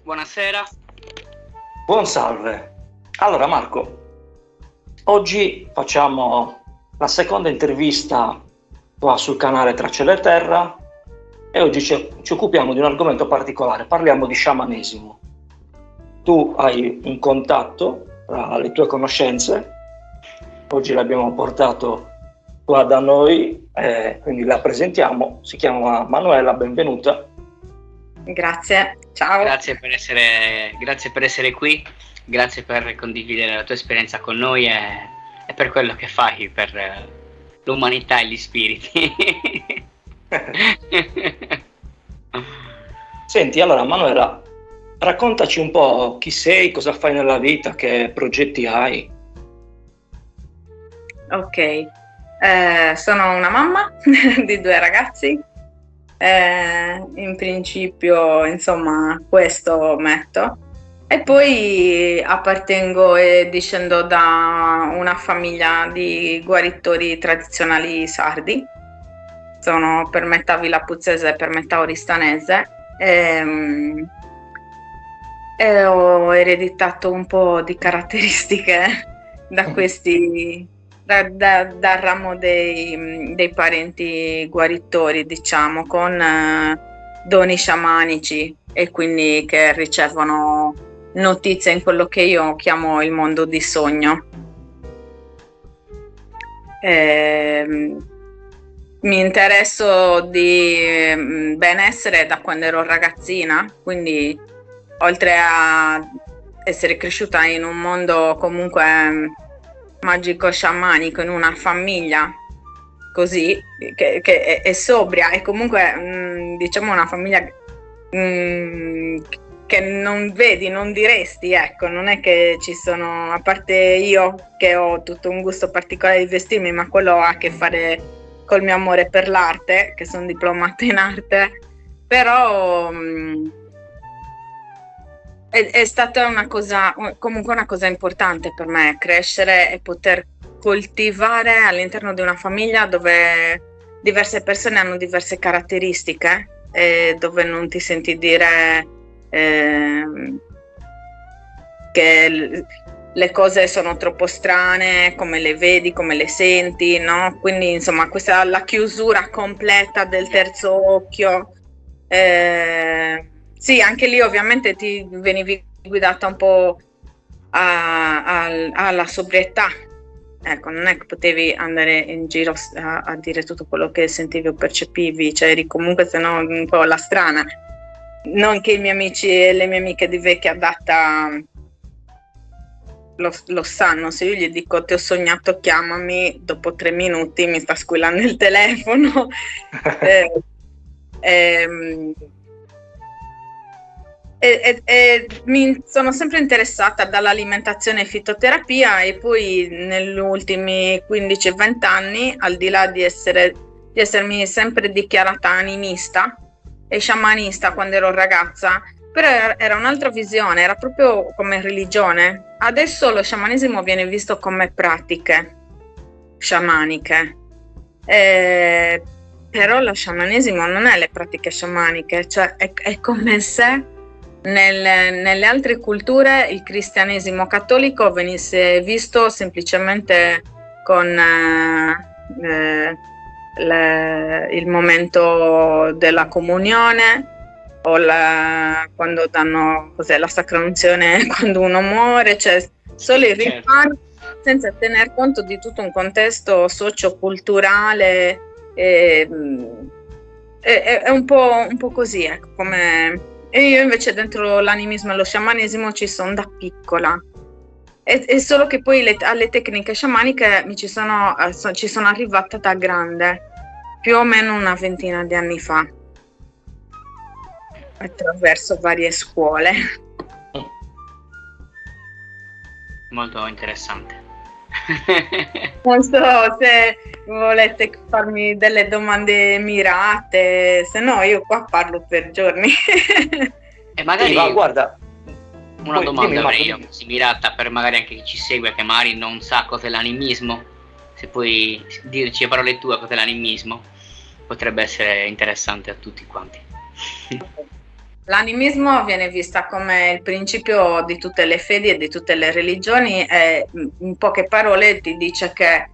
Buonasera. Buon salve. Allora Marco, oggi facciamo la seconda intervista qua sul canale Tra Cielo e Terra e oggi ci occupiamo di un argomento particolare, parliamo di sciamanesimo. Tu hai un contatto tra le tue conoscenze, oggi l'abbiamo portato qua da noi, quindi la presentiamo, si chiama Manuela, benvenuta. Grazie, ciao. Grazie per essere qui, grazie per condividere la tua esperienza con noi e per quello che fai per l'umanità e gli spiriti. Senti, allora Manuela, raccontaci un po' chi sei, cosa fai nella vita, che progetti hai. Ok, sono una mamma di 2 ragazzi. In principio, insomma, questo metto. E poi appartengo e discendo da una famiglia di guaritori tradizionali sardi. Sono per metà villapuzzese e per metà oristanese. E ho ereditato un po' di caratteristiche da questi, dal ramo dei parenti guaritori, diciamo, con doni sciamanici, e quindi che ricevono notizie in quello che io chiamo il mondo di sogno. Mi interesso di benessere da quando ero ragazzina, quindi oltre a essere cresciuta in un mondo comunque magico sciamanico, in una famiglia così, che è sobria e comunque diciamo una famiglia che non vedi, non diresti, ecco, non è che ci sono, a parte io che ho tutto un gusto particolare di vestirmi, ma quello ha a che fare col mio amore per l'arte, che sono diplomata in arte, però è stata una cosa, comunque una cosa importante per me, crescere e poter coltivare all'interno di una famiglia dove diverse persone hanno diverse caratteristiche e dove non ti senti dire che le cose sono troppo strane, come le vedi, come le senti, no? Quindi insomma questa la chiusura completa del terzo occhio. Sì, anche lì ovviamente ti venivi guidata un po' alla sobrietà. Ecco, non è che potevi andare in giro a dire tutto quello che sentivi o percepivi, cioè eri comunque se no un po' la strana. Non che i miei amici e le mie amiche di vecchia data lo sanno, se io gli dico ti ho sognato, chiamami, dopo 3 minuti mi sta squillando il telefono. Mi sono sempre interessata dall'alimentazione e fitoterapia, e poi negli ultimi 15-20 anni, al di là di essermi sempre dichiarata animista e sciamanista quando ero ragazza, però era un'altra visione, era proprio come religione. Adesso lo sciamanesimo viene visto come pratiche sciamaniche, però lo sciamanesimo non è le pratiche sciamaniche, cioè è come se nelle altre culture il cristianesimo cattolico venisse visto semplicemente con il momento della comunione o quando danno la sacra unzione quando uno muore, cioè solo il rituale, senza tener conto di tutto un contesto socioculturale. È un po' così, ecco, come. E io invece dentro l'animismo e lo sciamanesimo ci sono da piccola. È solo che poi alle tecniche sciamaniche ci sono arrivata da grande, più o meno una ventina di anni fa, attraverso varie scuole. Molto interessante. Non so se volete farmi delle domande mirate, se no io qua parlo per giorni. E magari guarda, una domanda avrei io, così mirata per magari anche chi ci segue, che magari non sa cos'è l'animismo. Se puoi dirci a parole tue cos'è l'animismo, potrebbe essere interessante a tutti quanti. l'animismo viene vista come il principio di tutte le fedi e di tutte le religioni e in poche parole ti dice che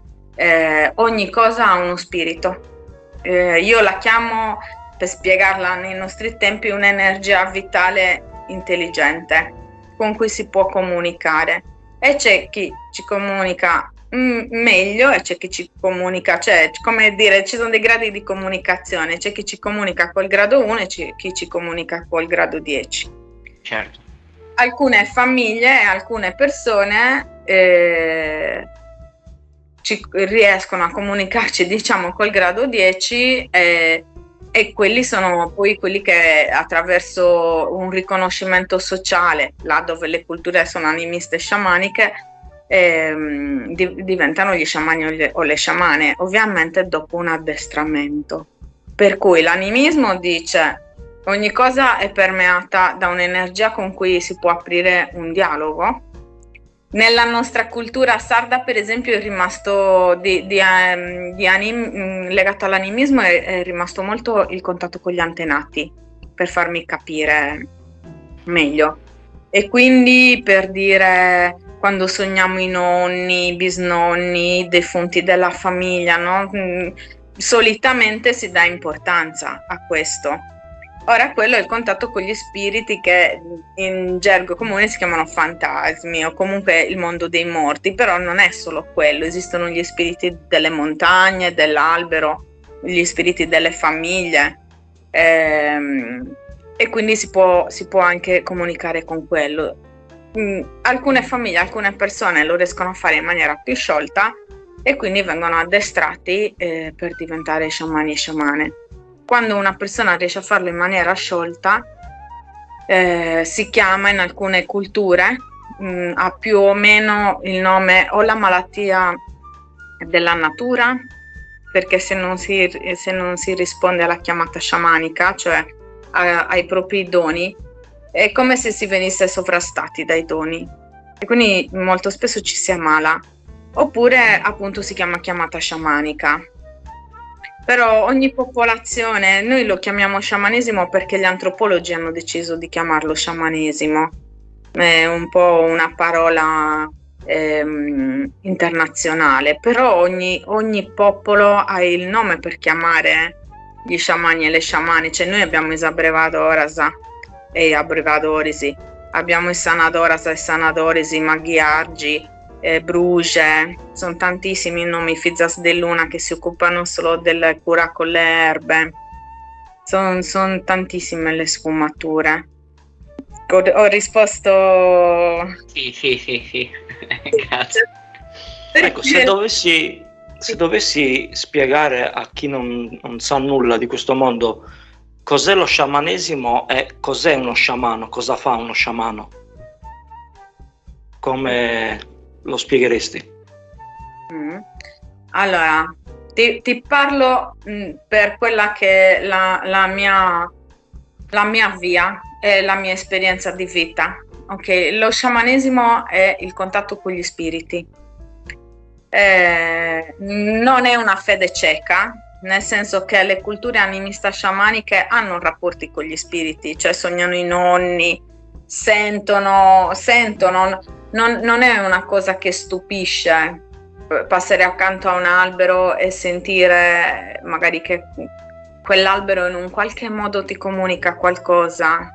ogni cosa ha uno spirito. Io la chiamo, per spiegarla nei nostri tempi, un'energia vitale intelligente con cui si può comunicare, e c'è chi ci comunica meglio e c'è chi ci comunica, cioè come dire, ci sono dei gradi di comunicazione, c'è chi ci comunica col grado 1 e c'è chi ci comunica col grado 10. Certo. Alcune famiglie e alcune persone riescono a comunicarci, diciamo, col grado 10 e quelli sono poi quelli che, attraverso un riconoscimento sociale, là dove le culture sono animiste e sciamaniche, diventano gli sciamani o le sciamane, ovviamente dopo un addestramento. Per cui l'animismo dice ogni cosa è permeata da un'energia con cui si può aprire un dialogo. Nella nostra cultura sarda, per esempio, è rimasto legato all'animismo è rimasto molto il contatto con gli antenati, per farmi capire meglio. E quindi, per dire, quando sogniamo i nonni, i bisnonni, i defunti della famiglia, no? Solitamente si dà importanza a questo. Ora, quello è il contatto con gli spiriti, che in gergo comune si chiamano fantasmi o comunque il mondo dei morti, però non è solo quello, esistono gli spiriti delle montagne, dell'albero, gli spiriti delle famiglie, e quindi si può anche comunicare con quello. Alcune famiglie, alcune persone lo riescono a fare in maniera più sciolta e quindi vengono addestrati per diventare sciamani e sciamane. Quando una persona riesce a farlo in maniera sciolta, si chiama in alcune culture, ha più o meno il nome o la malattia della natura, perché se non si risponde alla chiamata sciamanica, cioè ai propri doni, è come se si venisse sovrastati dai doni e quindi molto spesso ci si ammala, oppure appunto si chiama chiamata sciamanica. Però ogni popolazione, noi lo chiamiamo sciamanesimo perché gli antropologi hanno deciso di chiamarlo sciamanesimo, è un po' una parola internazionale, però ogni popolo ha il nome per chiamare gli sciamani e le sciamane, cioè noi abbiamo i Sabbrevadorasa e Abrevadorisi, abbiamo i Sanadorasa e Sanadorisi, Maghiargi, Bruge, sono tantissimi i nomi, Fizzas de Luna, che si occupano solo della cura con le erbe, sono tantissime le sfumature. Ho risposto? Sì. Grazie. Ecco, se dovessi spiegare a chi non sa nulla di questo mondo cos'è lo sciamanesimo e cos'è uno sciamano, cosa fa uno sciamano, come lo spiegheresti? Allora, ti parlo per quella che è la mia via e la mia esperienza di vita. Ok, lo sciamanesimo è il contatto con gli spiriti. Non è una fede cieca, nel senso che le culture animista sciamaniche hanno rapporti con gli spiriti, cioè sognano i nonni, sentono, non è una cosa che stupisce passare accanto a un albero e sentire magari che quell'albero in un qualche modo ti comunica qualcosa.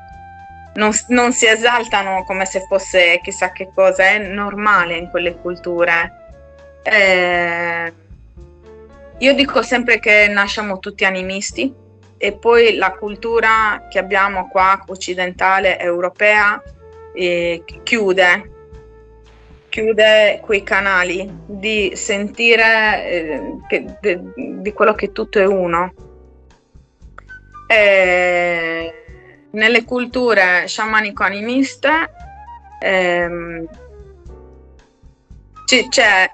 Non si esaltano come se fosse chissà che cosa, è normale in quelle culture. Io dico sempre che nasciamo tutti animisti e poi la cultura che abbiamo qua, occidentale, europea, chiude quei canali di sentire di quello che tutto è uno. Nelle culture sciamanico-animiste c'è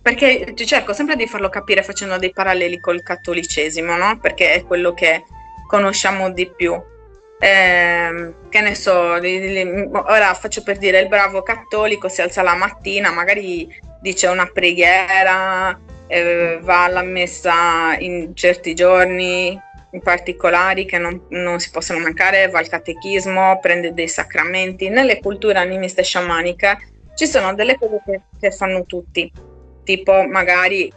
perché cerco sempre di farlo capire facendo dei paralleli col cattolicesimo, no? Perché è quello che conosciamo di più. Che ne so, ora faccio per dire, il bravo cattolico si alza la mattina, magari dice una preghiera, va alla messa in certi giorni, particolari che non si possono mancare, va al catechismo, prende dei sacramenti. Nelle culture animiste sciamaniche ci sono delle cose che fanno tutti, tipo magari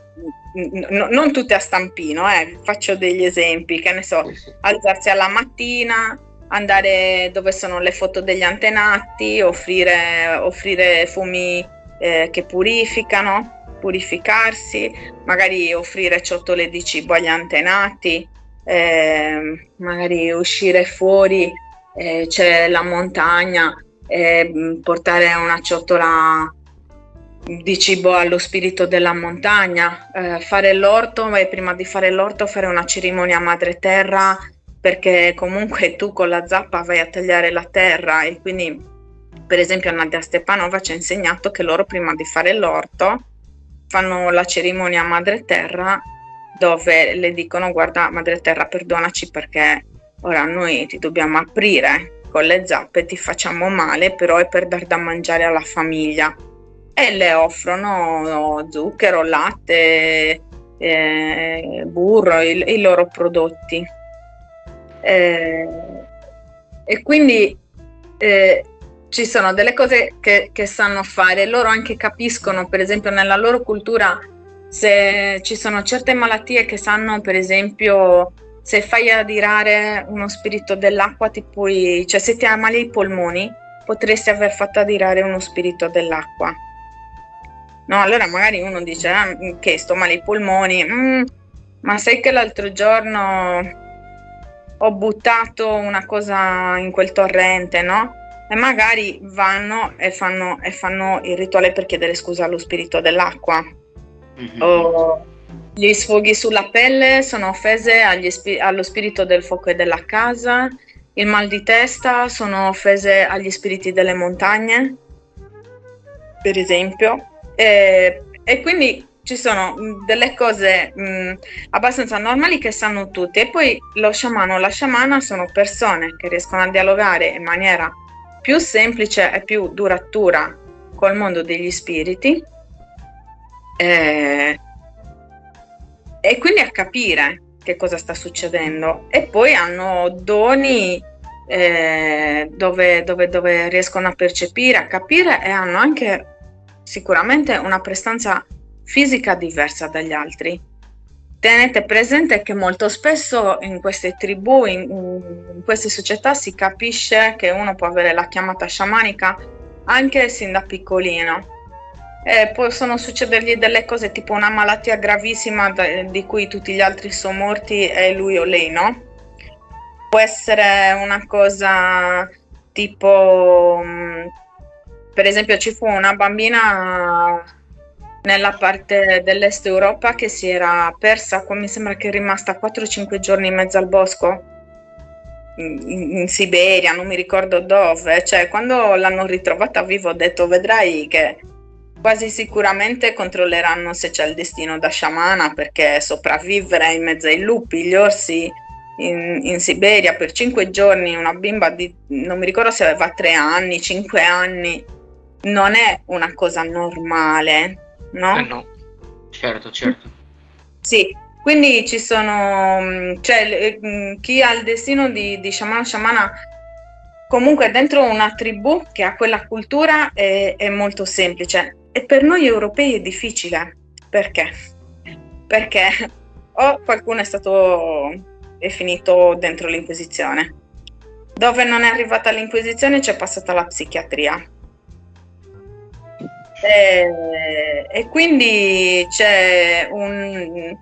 non tutte a stampino, faccio degli esempi, che ne so, alzarsi alla mattina, andare dove sono le foto degli antenati, offrire fumi che purificarsi, magari offrire ciotole di cibo agli antenati, magari uscire fuori, c'è la montagna, portare una ciotola di cibo allo spirito della montagna, fare l'orto e prima di fare l'orto fare una cerimonia madre terra, perché comunque tu con la zappa vai a tagliare la terra, e quindi per esempio Nadia Stepanova ci ha insegnato che loro prima di fare l'orto fanno la cerimonia madre terra, dove le dicono: guarda madre terra, perdonaci perché ora noi ti dobbiamo aprire con le zappe, ti facciamo male, però è per dar da mangiare alla famiglia. E le offrono zucchero, latte, burro, i loro prodotti. E quindi ci sono delle cose che sanno fare. Loro anche capiscono, per esempio nella loro cultura, se ci sono certe malattie che sanno, per esempio, se fai adirare uno spirito dell'acqua, cioè se ti ammali i polmoni, potresti aver fatto adirare uno spirito dell'acqua. No, allora magari uno dice: che sto male ai polmoni, ma sai che l'altro giorno ho buttato una cosa in quel torrente, no? E magari vanno e fanno il rituale per chiedere scusa allo spirito dell'acqua. Mm-hmm. O gli sfoghi sulla pelle sono offese allo spirito del fuoco e della casa. Il mal di testa sono offese agli spiriti delle montagne, per esempio. E quindi ci sono delle cose abbastanza normali che sanno tutti. E poi lo sciamano o la sciamana sono persone che riescono a dialogare in maniera più semplice e più duratura col mondo degli spiriti, e quindi a capire che cosa sta succedendo. E poi hanno doni dove riescono a percepire, a capire, e hanno anche sicuramente una prestanza fisica diversa dagli altri. Tenete presente che molto spesso in queste tribù, in queste società, si capisce che uno può avere la chiamata sciamanica anche sin da piccolino. Possono succedergli delle cose tipo una malattia gravissima di cui tutti gli altri sono morti e lui o lei no. Può essere una cosa tipo, per esempio, ci fu una bambina nella parte dell'est Europa che si era persa, mi sembra che è rimasta 4-5 giorni in mezzo al bosco, in Siberia, non mi ricordo dove. Cioè, quando l'hanno ritrovata viva, ho detto: vedrai che quasi sicuramente controlleranno se c'è il destino da sciamana, perché sopravvivere in mezzo ai lupi, gli orsi in Siberia per 5 giorni, una bimba non mi ricordo se aveva 3 anni, 5 anni, non è una cosa normale. No? No, certo. Sì, quindi ci sono, cioè, chi ha il destino di sciamana, comunque dentro una tribù che ha quella cultura è molto semplice, e per noi europei è difficile. Perché? Perché o qualcuno è finito dentro l'Inquisizione, dove non è arrivata l'Inquisizione c'è passata la psichiatria. E quindi c'è un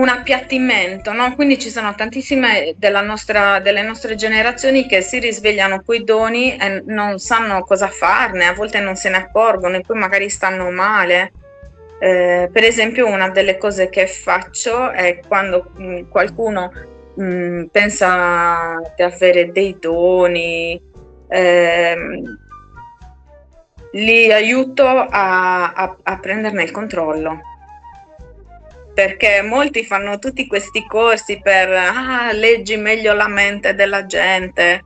appiattimento, no? Quindi ci sono tantissime delle nostre generazioni che si risvegliano coi doni e non sanno cosa farne, a volte non se ne accorgono e poi magari stanno male. Per esempio, una delle cose che faccio è quando qualcuno pensa di avere dei doni, li aiuto a prenderne il controllo, perché molti fanno tutti questi corsi per leggi meglio la mente della gente,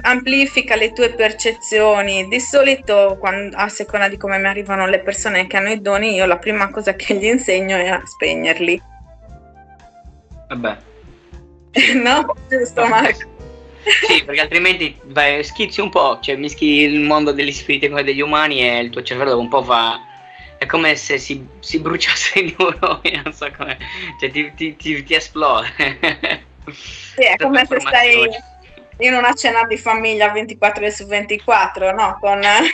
amplifica le tue percezioni. Di solito, a seconda di come mi arrivano le persone che hanno i doni, io la prima cosa che gli insegno è a spegnerli. Vabbè. No? Giusto, Marco? Sì, perché altrimenti schizzi un po', cioè mischi il mondo degli spiriti con quello degli umani e il tuo cervello dopo un po' fa... È come se si bruciasse i neuroni, non so come... Cioè ti esplode. Sì, è come se stai in una cena di famiglia 24 ore su 24, no? Con che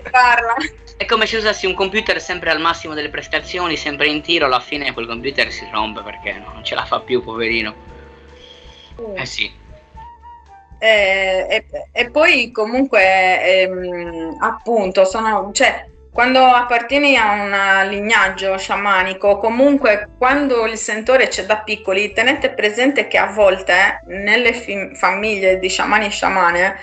parla. È come se usassi un computer sempre al massimo delle prestazioni, sempre in tiro, alla fine quel computer si rompe perché non ce la fa più, poverino. Sì. E poi comunque appunto cioè, quando appartieni a un lignaggio sciamanico, comunque quando il sentore c'è da piccoli, tenete presente che a volte nelle famiglie di sciamani e sciamane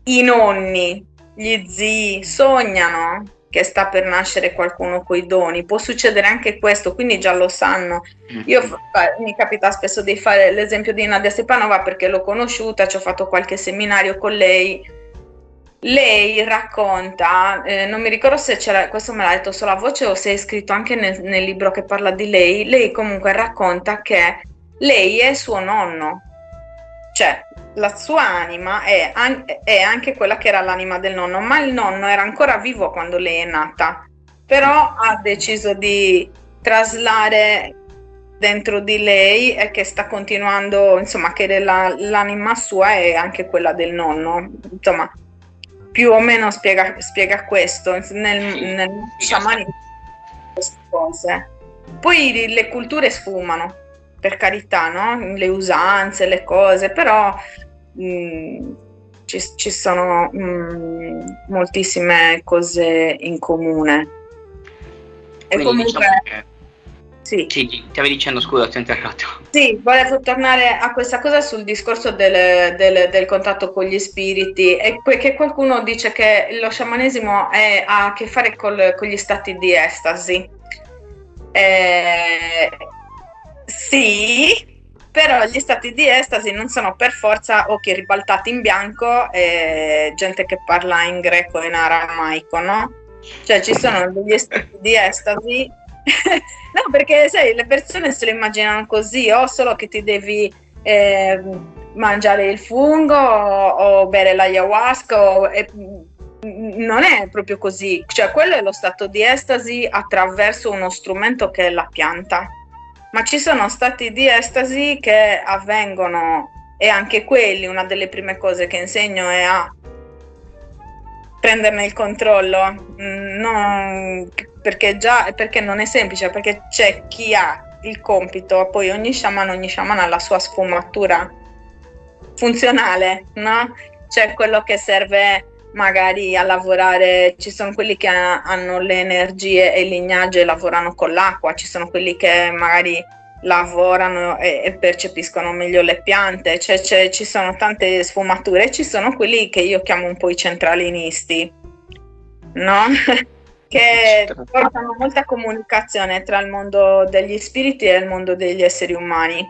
i nonni, gli zii sognano che sta per nascere qualcuno coi doni, può succedere anche questo, quindi già lo sanno. Mi capita spesso di fare l'esempio di Nadia Stepanova perché l'ho conosciuta, ci ho fatto qualche seminario con lei. Lei racconta, non mi ricordo se c'era, questo me l'ha detto solo a voce o se è scritto anche nel libro che parla di lei. Lei comunque racconta che lei è suo nonno, cioè la sua anima è anche quella che era l'anima del nonno, ma il nonno era ancora vivo quando lei è nata, però ha deciso di traslare dentro di lei e che sta continuando, insomma, che l'anima sua è anche quella del nonno, insomma, più o meno spiega questo nel sciamanismo, queste cose. Poi le culture sfumano, per carità, no? Le usanze, le cose, però ci sono moltissime cose in comune. E comunque diciamo che... Sì, stavi dicendo, scusa, ti ho interrotto. Sì, volevo tornare a questa cosa sul discorso del contatto con gli spiriti e che qualcuno dice che lo sciamanesimo ha a che fare con gli stati di estasi. Sì, però gli stati di estasi non sono per forza occhi ribaltati in bianco e gente che parla in greco e in aramaico, no? Cioè ci sono degli stati di estasi. No, perché sai, le persone se lo immaginano così, o solo che ti devi mangiare il fungo o bere l'ayahuasca, non è proprio così, cioè quello è lo stato di estasi attraverso uno strumento che è la pianta, ma ci sono stati di estasi che avvengono e anche quelli, una delle prime cose che insegno è a prenderne il controllo, perché non è semplice, perché c'è chi ha il compito, poi ogni sciamano ha la sua sfumatura funzionale, no? C'è quello che serve magari a lavorare, ci sono quelli che hanno le energie e il lignaggio e lavorano con l'acqua, ci sono quelli che magari lavorano e percepiscono meglio le piante, ci sono tante sfumature, ci sono quelli che io chiamo un po' i centralinisti, no? Che portano molta comunicazione tra il mondo degli spiriti e il mondo degli esseri umani.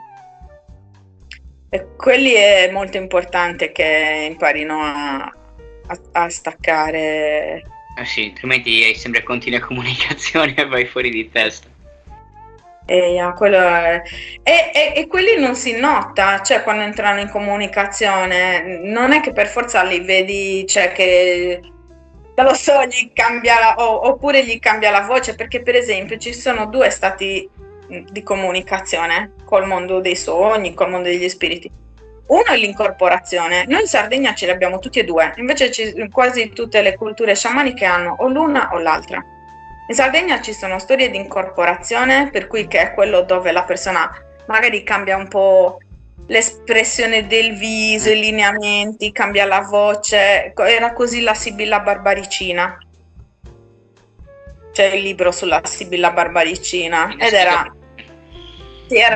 E quelli è molto importante che imparino a staccare. Sì, altrimenti hai sempre continue comunicazioni e vai fuori di testa. E quelli non si nota, cioè quando entrano in comunicazione, non è che per forza li vedi, cioè che lo so, gli cambia oppure gli cambia la voce, perché per esempio ci sono due stati di comunicazione col mondo dei sogni, col mondo degli spiriti. Uno è l'incorporazione, noi in Sardegna ce li abbiamo tutti e due, invece quasi tutte le culture sciamaniche hanno o l'una o l'altra. In Sardegna ci sono storie di incorporazione, per cui che è quello dove la persona magari cambia un po' l'espressione del viso, i lineamenti, cambia la voce. Era così la Sibilla Barbaricina. C'è il libro sulla Sibilla Barbaricina ed era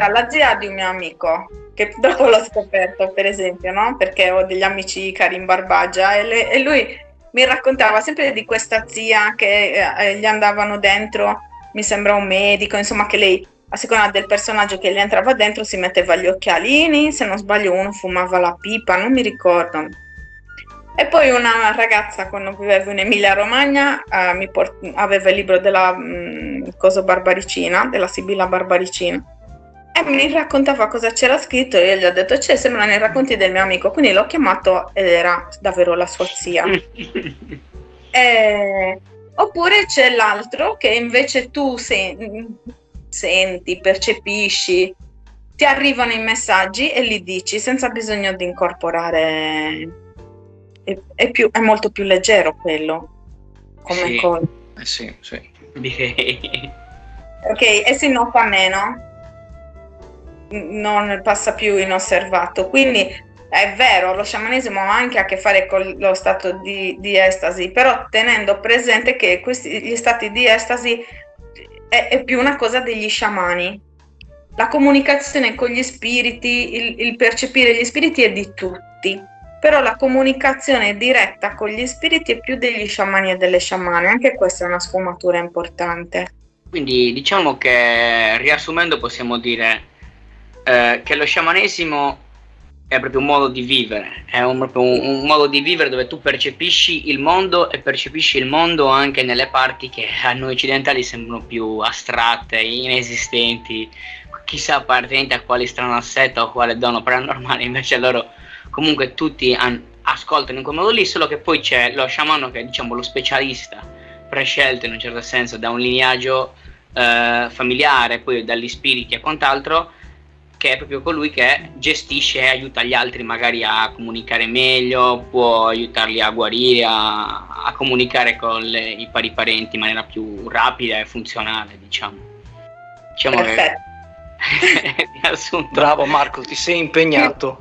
la zia di un mio amico, che dopo l'ho scoperto, per esempio, no? Perché ho degli amici cari in Barbagia e lui mi raccontava sempre di questa zia che gli andavano dentro, mi sembra un medico, insomma, che lei, a seconda del personaggio che gli entrava dentro, si metteva gli occhialini, se non sbaglio uno fumava la pipa, non mi ricordo. E poi una ragazza, quando vivevo in Emilia Romagna, aveva il libro della cosa Barbaricina, della Sibilla Barbaricina, e mi raccontava cosa c'era scritto e io gli ho detto, sembrano i racconti del mio amico, quindi l'ho chiamato ed era davvero la sua zia. Oppure c'è l'altro che invece tu senti, percepisci, ti arrivano i messaggi e li dici senza bisogno di incorporare. È molto più leggero quello come cosa. Sì. Direi. Ok, e si nota meno, non passa più inosservato. Quindi è vero, lo sciamanesimo ha anche a che fare con lo stato di estasi, però tenendo presente che gli stati di estasi è più una cosa degli sciamani. La comunicazione con gli spiriti, il percepire gli spiriti è di tutti, però la comunicazione diretta con gli spiriti è più degli sciamani e delle sciamane, anche questa è una sfumatura importante. Quindi diciamo che, riassumendo, possiamo dire che lo sciamanesimo è proprio un modo di vivere, è proprio un modo di vivere dove tu percepisci il mondo e percepisci il mondo anche nelle parti che a noi occidentali sembrano più astratte, inesistenti, chissà appartenenti a quale strano assetto o a quale dono paranormale, invece loro comunque tutti ascoltano in quel modo lì, solo che poi c'è lo sciamano che è, diciamo, lo specialista prescelto in un certo senso da un lignaggio familiare, poi dagli spiriti e quant'altro, che è proprio colui che gestisce e aiuta gli altri magari a comunicare meglio, può aiutarli a guarire, a comunicare con i pari parenti in maniera più rapida e funzionale, diciamo Perfetto. Che bravo Marco, ti sei impegnato.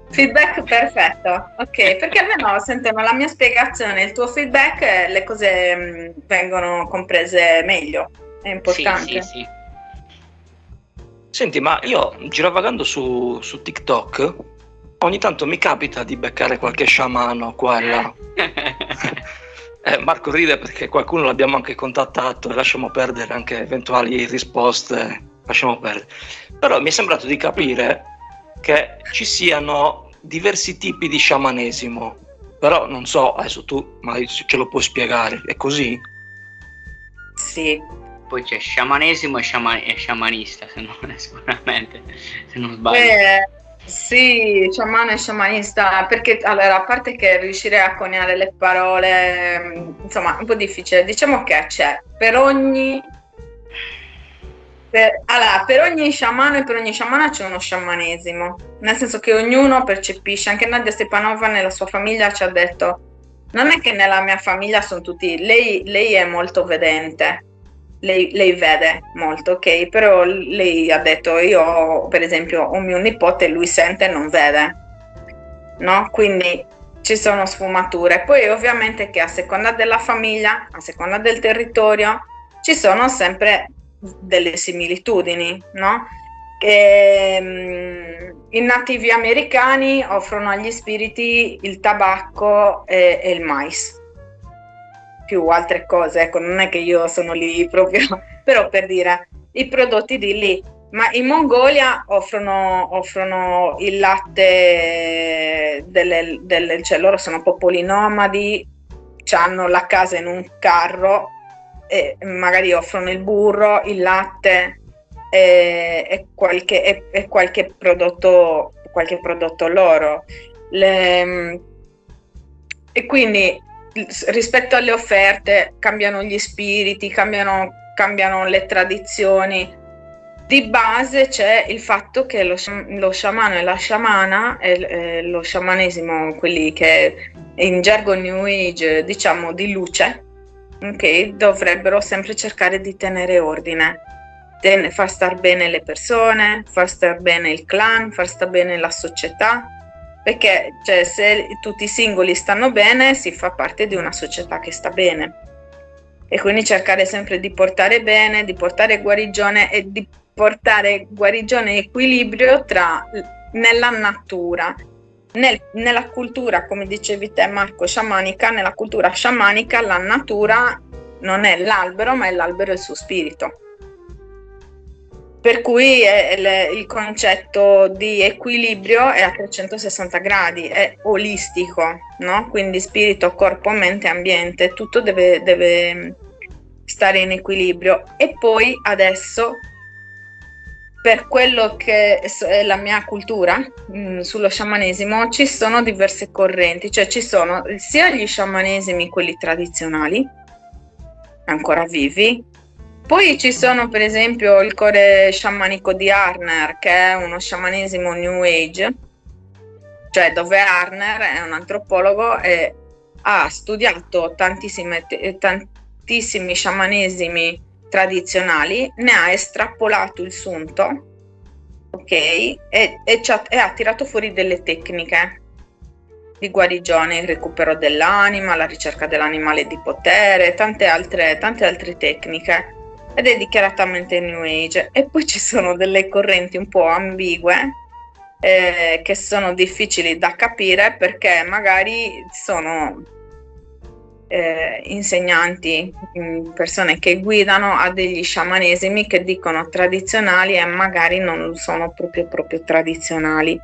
Feedback perfetto, ok, perché almeno sentono la mia spiegazione, il tuo feedback, le cose vengono comprese meglio, è importante. Sì. Senti, ma io girovagando su TikTok ogni tanto mi capita di beccare qualche sciamano qua e là. Marco ride perché qualcuno l'abbiamo anche contattato e lasciamo perdere anche eventuali risposte, lasciamo perdere. Però mi è sembrato di capire che ci siano diversi tipi di sciamanesimo, però non so, adesso tu magari ce lo puoi spiegare, è così? Sì. Poi c'è sciamanesimo e sciamanista, sicuramente, se non sbaglio. Sì, sciamano e sciamanista, perché allora, a parte che riuscire a coniare le parole, insomma, è un po' difficile. Diciamo che c'è per ogni sciamano e per ogni sciamana c'è uno sciamanesimo, nel senso che ognuno percepisce. Anche Nadia Stepanova nella sua famiglia ci ha detto, non è che nella mia famiglia sono tutti, lei è molto vedente. Lei vede molto, ok? Però lei ha detto, io per esempio ho mio nipote, lui sente e non vede, no? Quindi ci sono sfumature. Poi ovviamente che a seconda della famiglia, a seconda del territorio, ci sono sempre delle similitudini, no? I nativi americani offrono agli spiriti il tabacco e il mais, più altre cose, ecco, non è che io sono lì proprio, però per dire, i prodotti di lì. Ma in Mongolia offrono il latte cioè loro sono popoli nomadi, hanno la casa in un carro e magari offrono il burro, il latte e qualche prodotto loro. E quindi rispetto alle offerte cambiano gli spiriti, cambiano le tradizioni. Di base c'è il fatto che lo sciamano e la sciamana e lo sciamanesimo, quelli che in gergo New Age diciamo di luce, ok, dovrebbero sempre cercare di tenere ordine, far star bene le persone, far star bene il clan, far star bene la società, perché cioè, se tutti i singoli stanno bene si fa parte di una società che sta bene, e quindi cercare sempre di portare bene, di portare guarigione e di portare guarigione e equilibrio nella natura, nella cultura, come dicevi te Marco, sciamanica. Nella cultura sciamanica la natura non è l'albero, ma è l'albero e il suo spirito. Per cui il concetto di equilibrio è a 360 gradi, è olistico, no? Quindi spirito, corpo, mente, ambiente, tutto deve stare in equilibrio. E poi adesso, per quello che è la mia cultura, sullo sciamanesimo, ci sono diverse correnti, cioè ci sono sia gli sciamanesimi, quelli tradizionali, ancora vivi. Poi ci sono per esempio il core sciamanico di Harner, che è uno sciamanesimo New Age, cioè dove Harner è un antropologo e ha studiato tantissimi sciamanesimi tradizionali, ne ha estrapolato il sunto, ok, e ha tirato fuori delle tecniche di guarigione, il recupero dell'anima, la ricerca dell'animale di potere, tante altre tecniche, ed è dichiaratamente New Age. E poi ci sono delle correnti un po' ambigue, che sono difficili da capire, perché magari sono insegnanti, persone che guidano a degli sciamanesimi che dicono tradizionali e magari non sono proprio tradizionali.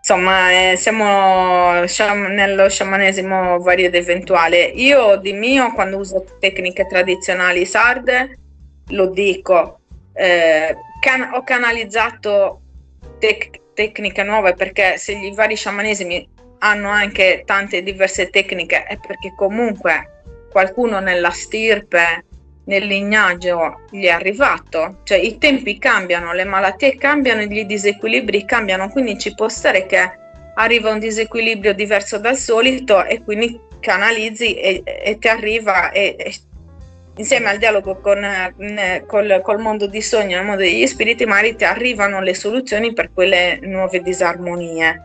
Insomma, siamo nello sciamanesimo vario ed eventuale. Io di mio, quando uso tecniche tradizionali sarde, lo dico, ho canalizzato tecniche nuove, perché se i vari sciamanesimi hanno anche tante diverse tecniche è perché comunque qualcuno nella stirpe, nel lignaggio gli è arrivato, cioè i tempi cambiano, le malattie cambiano, gli disequilibri cambiano, quindi ci può stare che arriva un disequilibrio diverso dal solito e quindi canalizzi e ti arriva, e insieme al dialogo col mondo di sogno, il mondo degli spiriti, magari ti arrivano le soluzioni per quelle nuove disarmonie,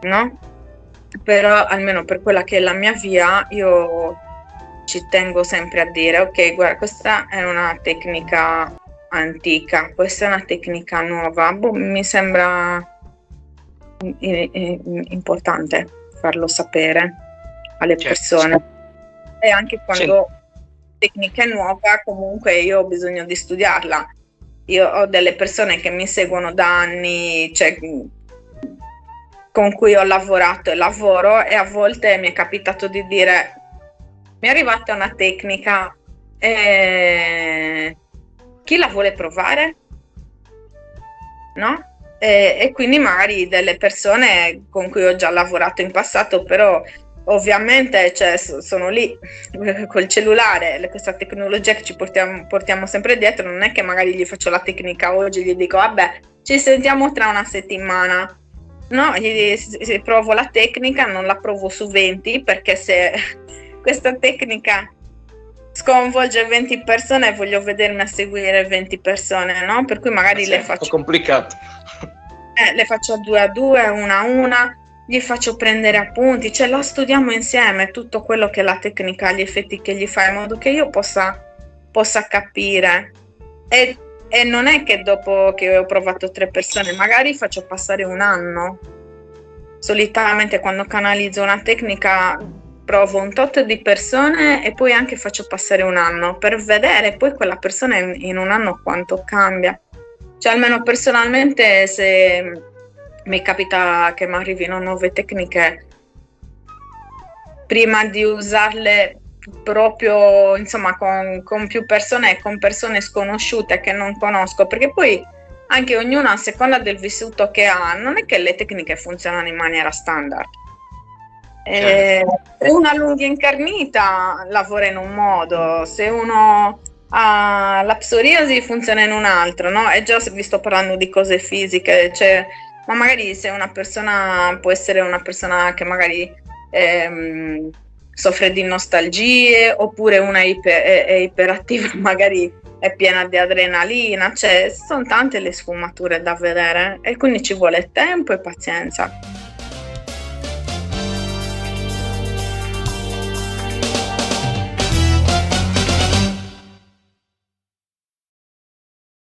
no? Però almeno per quella che è la mia via, io ci tengo sempre a dire, ok, guarda, questa è una tecnica antica, questa è una tecnica nuova, mi sembra importante farlo sapere alle persone. E anche quando tecnica è nuova, comunque io ho bisogno di studiarla. Io ho delle persone che mi seguono da anni, cioè con cui ho lavorato e lavoro, e a volte mi è capitato di dire: mi è arrivata una tecnica, chi la vuole provare? No? E quindi magari delle persone con cui ho già lavorato in passato, però ovviamente, cioè, sono lì col cellulare, questa tecnologia che ci portiamo sempre dietro, non è che magari gli faccio la tecnica oggi e gli dico vabbè, ci sentiamo tra una settimana. No, se provo la tecnica, non la provo su 20, perché se questa tecnica sconvolge 20 persone, voglio vedermi a seguire 20 persone, no? Per cui magari le faccio complicato. Le faccio a due, una a una, gli faccio prendere appunti, cioè la studiamo insieme, tutto quello che la tecnica, gli effetti che gli fa, in modo che io possa capire. E non è che dopo che ho provato 3 persone, magari faccio passare un anno. Solitamente quando canalizzo una tecnica provo un tot di persone e poi anche faccio passare un anno per vedere poi quella persona in un anno quanto cambia. Cioè almeno personalmente, se mi capita che mi arrivino nuove tecniche, prima di usarle proprio, insomma, con più persone e con persone sconosciute che non conosco, perché poi anche ognuno, a seconda del vissuto che ha, non è che le tecniche funzionano in maniera standard. Se uno ha l'unghia incarnita lavora in un modo, se uno ha la psoriasi funziona in un altro, no? E già vi sto parlando di cose fisiche, cioè, ma magari se una persona può essere una persona che magari soffre di nostalgie, oppure una è iperattiva, magari è piena di adrenalina, cioè sono tante le sfumature da vedere e quindi ci vuole tempo e pazienza.